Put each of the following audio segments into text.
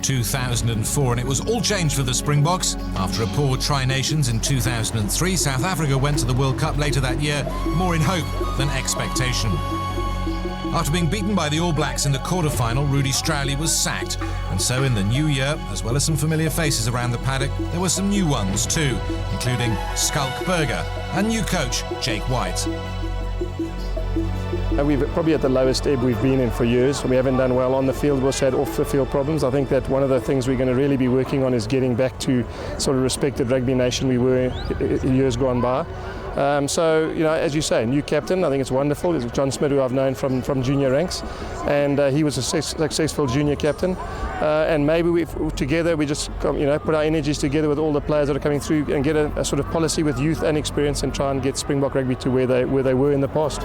2004, and it was all changed for the Springboks. After a poor Tri Nations in 2003, South Africa went to the World Cup later that year, more in hope than expectation. After being beaten by the All Blacks in the quarter-final, Rudy Strowley was sacked. And so in the new year, as well as some familiar faces around the paddock, there were some new ones too, including Skulk Burger and new coach Jake White. We've probably at the lowest ebb we've been in for years. We haven't done well on the field. We've also had off-the-field problems. I think that one of the things we're going to really be working on is getting back to sort of respected rugby nation we were years gone by. So, you know, as you say, new captain, I think it's wonderful. It's John Smith, who I've known from junior ranks, and he was a successful junior captain. And maybe together we just, you know, put our energies together with all the players that are coming through and get a sort of policy with youth and experience and try and get Springbok rugby to where they were in the past.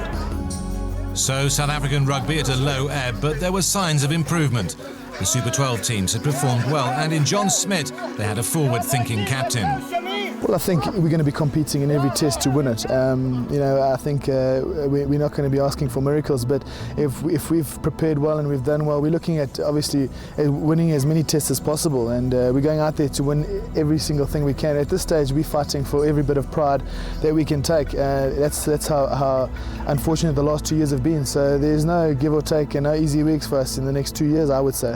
So South African rugby at a low ebb, but there were signs of improvement. The Super 12 teams had performed well, and in John Smith, they had a forward-thinking captain. Well, I think we're going to be competing in every test to win it. You know, I think we're not going to be asking for miracles, but if we've prepared well and we've done well, we're looking at obviously winning as many tests as possible, and we're going out there to win every single thing we can. At this stage, we're fighting for every bit of pride that we can take. That's how unfortunate the last 2 years have been. So there's no give or take and no easy weeks for us in the next 2 years, I would say.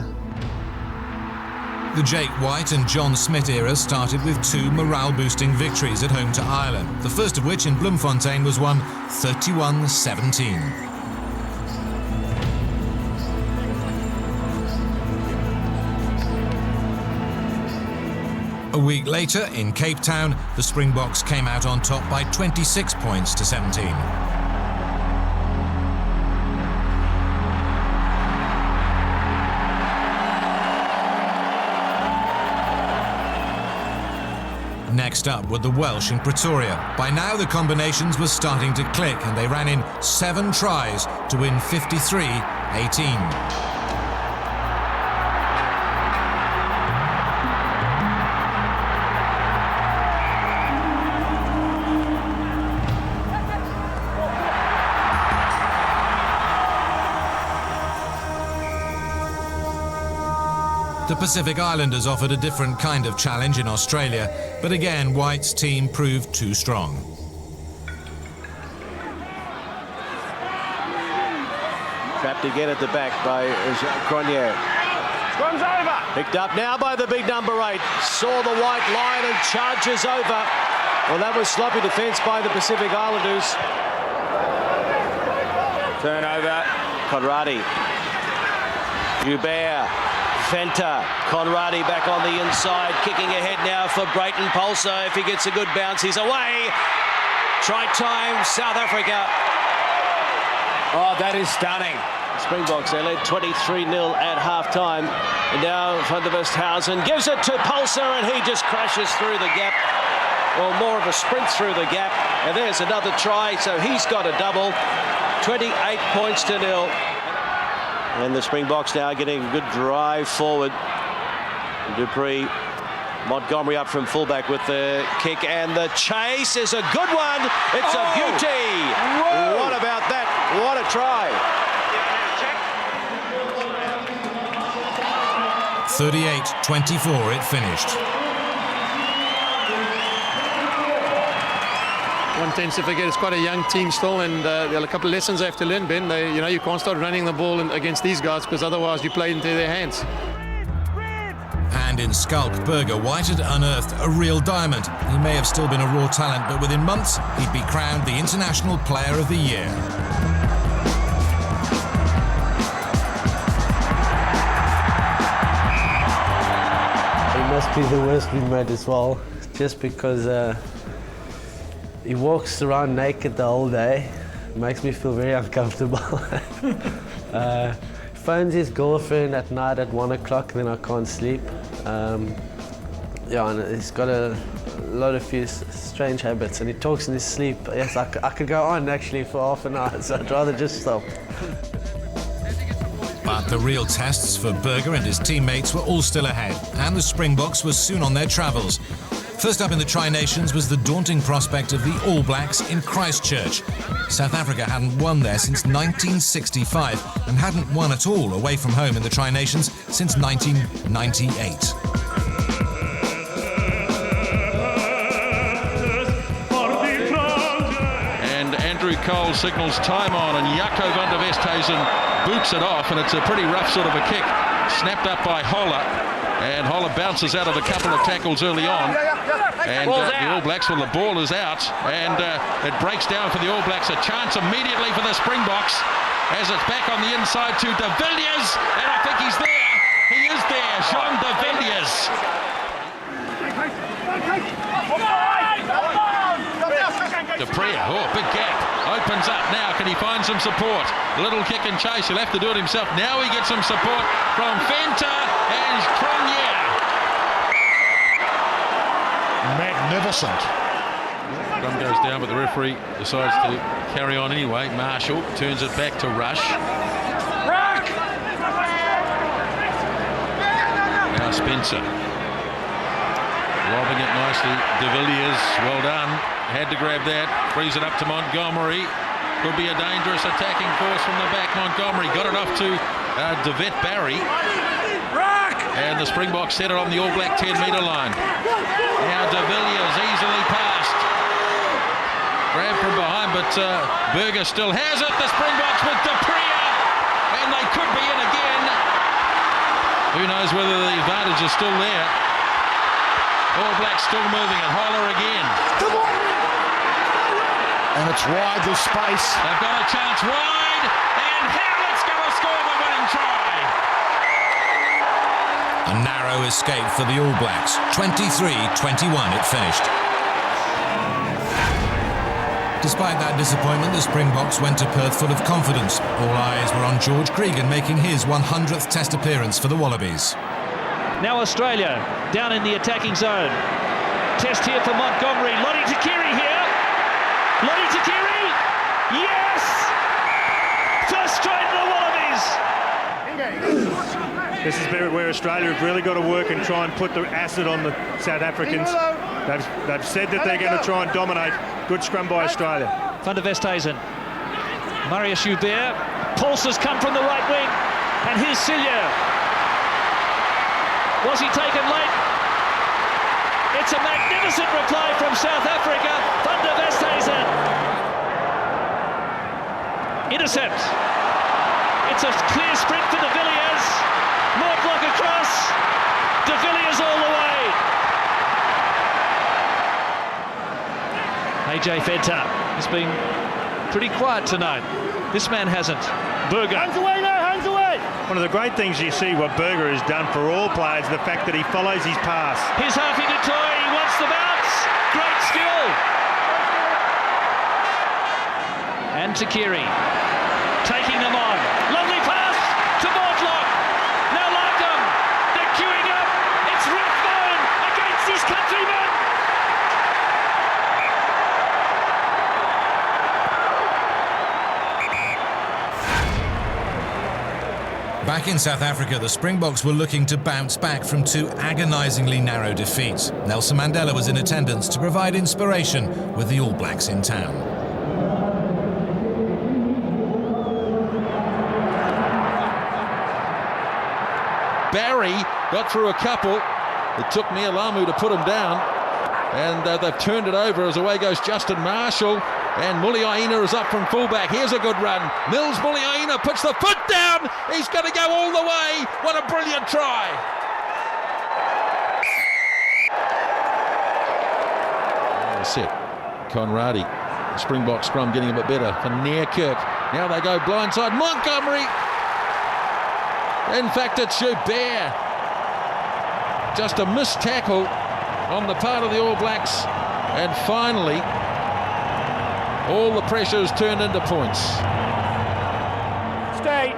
The Jake White and John Smith era started with two morale-boosting victories at home to Ireland, the first of which in Bloemfontein was won 31-17. A week later, in Cape Town, the Springboks came out on top by 26 points to 17. Next up were the Welsh in Pretoria. By now the combinations were starting to click and they ran in 7 tries to win 53-18. The Pacific Islanders offered a different kind of challenge in Australia, but again, White's team proved too strong. Trapped again at the back by Cronje. Scrum's over. Picked up now by the big number 8. Saw the white line and charges over. Well, that was sloppy defence by the Pacific Islanders. Turnover. Conradi. Joubert. Fenta, Conradi back on the inside, kicking ahead now for Brayton Pulsar. If he gets a good bounce, he's away. Try time, South Africa. Oh, that is stunning. Springboks, they led 23-0 at half-time. And now Van der Westhausen gives it to Pulsar and he just crashes through the gap. Well, more of a sprint through the gap. And there's another try, so he's got a double. 28 points to 0. And the Springboks now getting a good drive forward. Dupree, Montgomery up from fullback with the kick, and the chase is a good one. It's a beauty. Whoa. What about that? What a try. 38-24 it finished. One tends to forget it's quite a young team still, and there are a couple of lessons they have to learn, Ben. You can't start running the ball against these guys because otherwise you play into their hands. And in Skulk Burger, White had unearthed a real diamond. He may have still been a raw talent, but within months he'd be crowned the International Player of the Year. He must be the worst we met as well, just because he walks around naked the whole day. It makes me feel very uncomfortable. Phones his girlfriend at night at 1 o'clock, then I can't sleep. And he's got a lot of few strange habits, and he talks in his sleep. Yes, I could go on actually for half an hour, so I'd rather just stop. But the real tests for Burger and his teammates were all still ahead, and the Springboks were soon on their travels. First up in the Tri Nations was the daunting prospect of the All Blacks in Christchurch. South Africa hadn't won there since 1965 and hadn't won at all away from home in the Tri Nations since 1998. And Andrew Cole signals time on, and Jaco van der Westhuizen boots it off, and it's a pretty rough sort of a kick, snapped up by Holler. And Holler bounces out of a couple of tackles early on. And the All Blacks, well, the ball is out. And it breaks down for the All Blacks. A chance immediately for the Springboks as it's back on the inside to De Villiers. And I think he's there. He is there. Jean De Villiers. De Pree, oh, big gap. Opens up now. Can he find some support? Little kick and chase. He'll have to do it himself. Now he gets some support from Venter and Cronje. Magnificent. Scrum goes down, but the referee decides to carry on anyway. Marshall turns it back to Rush. Now Spencer. Lobbing it nicely. De Villiers, well done. Had to grab that. Frees it up to Montgomery. Could be a dangerous attacking force from the back. Montgomery got it off to DeVette Barry. And the Springboks set it on the All Black 10-metre line. Now De Villiers easily passed. Grabbed from behind, but Berger still has it. The Springboks with De Pree. And they could be in again. Who knows whether the advantage is still there. All Blacks still moving it. Holler again. And it's wide, there's space. They've got a chance wide, and Howlett's going to score the winning try. A narrow escape for the All Blacks. 23-21 it finished. Despite that disappointment, the Springboks went to Perth full of confidence. All eyes were on George Cregan making his 100th Test appearance for the Wallabies. Now Australia down in the attacking zone. Test here for Montgomery. Lottie Takiri here. Lottie Takiri. Yes! First try to the Wallabies. This is where Australia have really got to work and try and put the acid on the South Africans. They've said that they're going to try and dominate. Good scrum by Australia. Van der Westhuizen. Marius Joubert. Pulses come from the right wing. And here's Sillier. Was he taken late? It's a magnificent reply from South Africa. Van der Westhuizen. Intercept. It's a clear sprint for De Villiers. More block across. De Villiers all the way. AJ Venter has been pretty quiet tonight. This man hasn't. Berger. Hands away now, hands away! One of the great things you see what Berger has done for all players, the fact that he follows his pass. Here's Harvey du Toit, he wants the bounce. Great skill. And Takiri taking them on. Lovely pass to Mortlock. Now Larkham, they're queuing up. It's Rathbone against his countrymen. Back in South Africa, the Springboks were looking to bounce back from two agonisingly narrow defeats. Nelson Mandela was in attendance to provide inspiration with the All Blacks in town. Barry got through a couple. It took Nialamu to put him down. And they've turned it over as away goes Justin Marshall. And Muliaina is up from fullback. Here's a good run. Mills Muliaina puts the foot down. He's going to go all the way. What a brilliant try. Set. Conradi. Springbok scrum getting a bit better for Neerkirk. Now they go blindside. Montgomery. In fact, it's Joubert. Just a missed tackle on the part of the All Blacks. And finally, all the pressure is turned into points. Stay.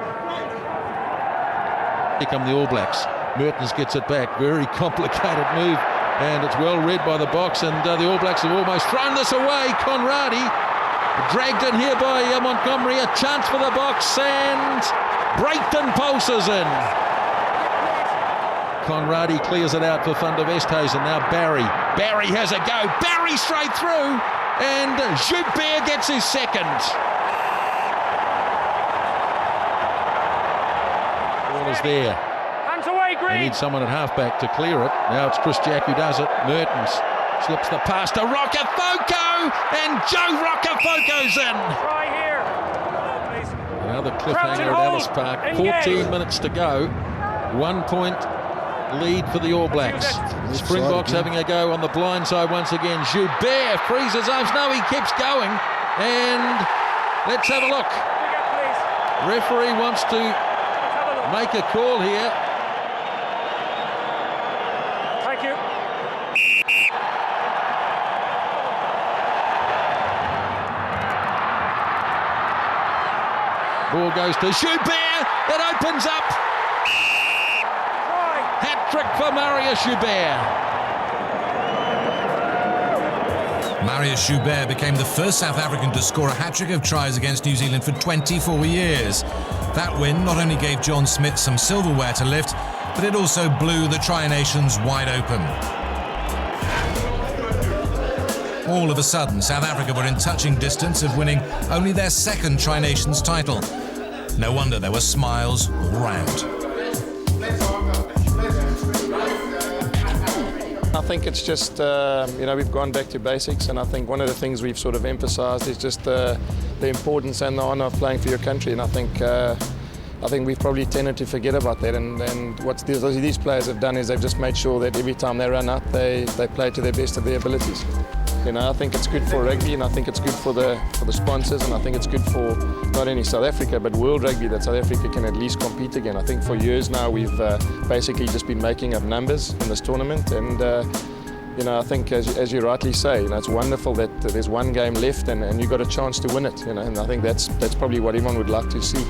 Here come the All Blacks. Mertens gets it back. Very complicated move. And it's well read by the box. And the All Blacks have almost thrown this away. Conradi dragged in here by Montgomery. A chance for the box. And Brayton pulses in. Conradi clears it out for Van der Westhuizen. Now Barry. Barry has a go. Barry straight through. And Joubert gets his second. Ball is there. They need someone at halfback to clear it. Now it's Chris Jack who does it. Mertens slips the pass to Rocafoko, and Joe Rocafoco's in. Try here. Another cliffhanger at Ellis Park. 14 minutes to go. 1 point lead for the All Blacks. Springboks having a go on the blind side once again. Joubert frees his arms. No, he keeps going. And let's have a look. Referee wants to make a call here. Thank you. Ball goes to Joubert. It opens up. Hat-trick for Marius Joubert. Marius Joubert became the first South African to score a hat-trick of tries against New Zealand for 24 years. That win not only gave John Smith some silverware to lift, but it also blew the Tri Nations wide open. All of a sudden, South Africa were in touching distance of winning only their second Tri Nations title. No wonder there were smiles all round. I think it's just, we've gone back to basics, and I think one of the things we've sort of emphasised is just the importance and the honour of playing for your country, and I think we've probably tended to forget about that, and what these players have done is they've just made sure that every time they run out, they play to the best of their abilities. I think it's good for rugby, and I think it's good for the sponsors, and I think it's good for not only South Africa but world rugby, that South Africa can at least compete again. I think for years now we've basically just been making up numbers in this tournament, and I think as you rightly say, it's wonderful that there's one game left and you got a chance to win it. And I think that's probably what everyone would like to see.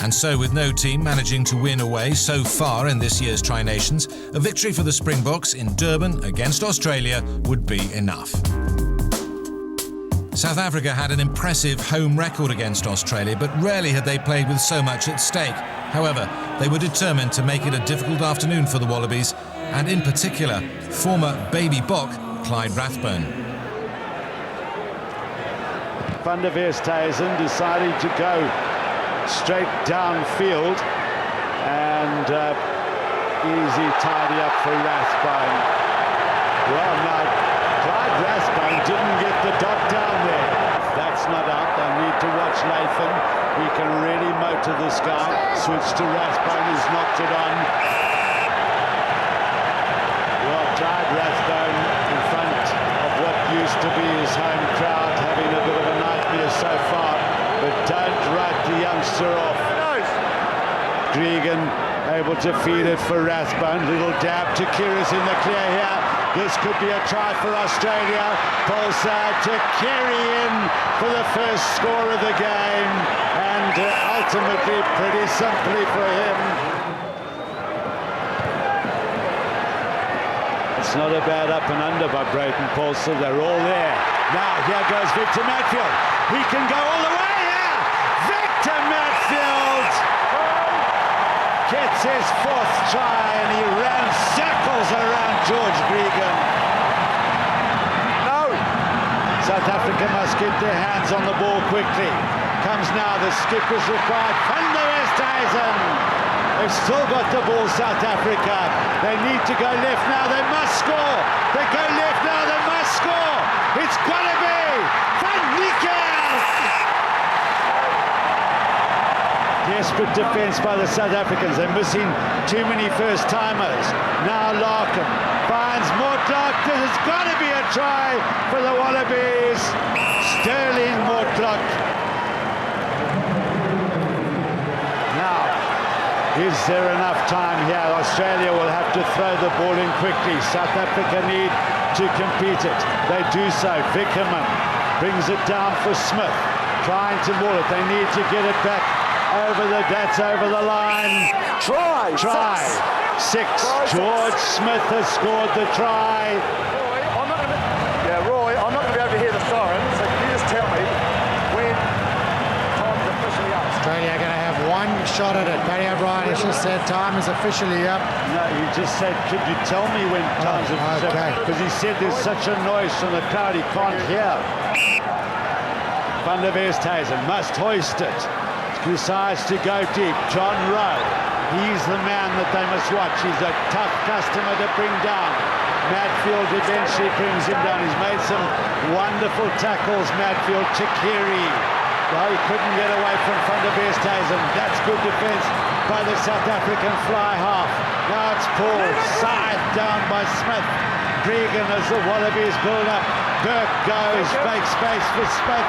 And so, with no team managing to win away so far in this year's Tri Nations, a victory for the Springboks in Durban against Australia would be enough. South Africa had an impressive home record against Australia, but rarely had they played with so much at stake. However, they were determined to make it a difficult afternoon for the Wallabies, and in particular, former baby Bok, Clyde Rathbone. Van der Westhuizen decided to go straight downfield, and easy tidy up for Rathbone. Well, now Clyde Rathbone didn't get the dot down there. That's not out. They'll need to watch Lathan. He can really motor this guy. Switch to Rathbone, he's knocked it on. Well, Clyde Rathbone in front of what used to be his home crowd, having a bit of a nightmare so far. But don't write the youngster off. Gregan able to feed it for Rathbone. Little dab to Kyrgios in the clear here. This could be a try for Australia. Pulsar to Kerry in for the first score of the game. And ultimately, pretty simply for him. It's not a bad up and under by Brayton Paulson. They're all there. Now, here goes Victor Matfield. He can go all the way. Victor Matfield gets his fourth try, and he ran circles around George Gregan. No! South Africa must get their hands on the ball quickly. Comes now, the skip is required. Van der Westhuizen. They've still got the ball, South Africa. They need to go left now, they must score. They go left now, they must score. It's got to be Van Niekerk. Desperate defence by the South Africans. They're missing too many first-timers. Now Larkin finds Mortlock. This has got to be a try for the Wallabies. Sterling Mortlock. Now, is there enough time here? Australia will have to throw the ball in quickly. South Africa need to compete it. They do so. Vickerman brings it down for Smith. Trying to maul it. They need to get it back. That's over the line. Try. Six. George Smith has scored the try. Roy, I'm not going to be able to hear the siren, so can you just tell me when time is officially up? Australia are going to have one shot at it. Barry O'Brien has just said time is officially up. No, he just said, could you tell me when time's officially up? Because he said there's such a noise from the crowd he can't hear. Van der Westhuizen must hoist it. Decides to go deep. John Rowe, he's the man that they must watch. He's a tough customer to bring down. Madfield eventually brings him down. He's made some wonderful tackles, Madfield. Chikiri. Well, he couldn't get away from Van der Westhuizen. That's good defence by the South African fly half. Now it's Paul, scythed down by Smith. Gregan as the Wallabies build up. Burke goes, makes space for Smith.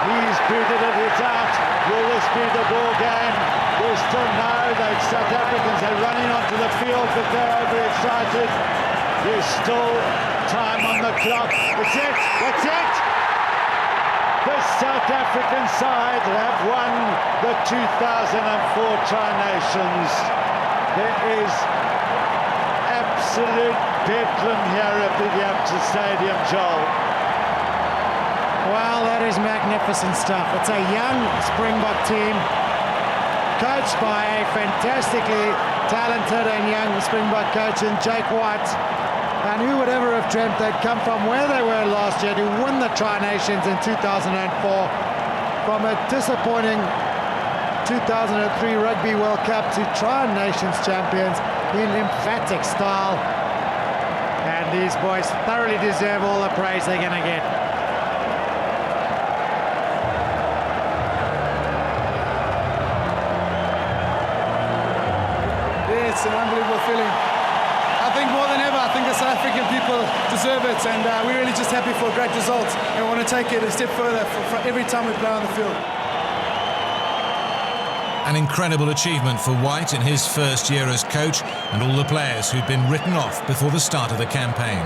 He's booted it, it's out. Will this be the ball game? There's still no. The South Africans are running onto the field, but they're overexcited. There's still time on the clock. That's it, that's it! The South African side have won the 2004 Tri Nations. There is absolute bedlam here at the Yamcha Stadium, Joel. Well, that is magnificent stuff. It's a young Springbok team coached by a fantastically talented and young Springbok coach in Jake White. And who would ever have dreamt they'd come from where they were last year to win the Tri Nations in 2004 from a disappointing 2003 Rugby World Cup to Tri Nations champions in emphatic style. And these boys thoroughly deserve all the praise they're going to get. It's an unbelievable feeling. I think more than ever, I think the South African people deserve it, and we're really just happy for a great result and want to take it a step further for every time we play on the field. An incredible achievement for White in his first year as coach and all the players who'd been written off before the start of the campaign.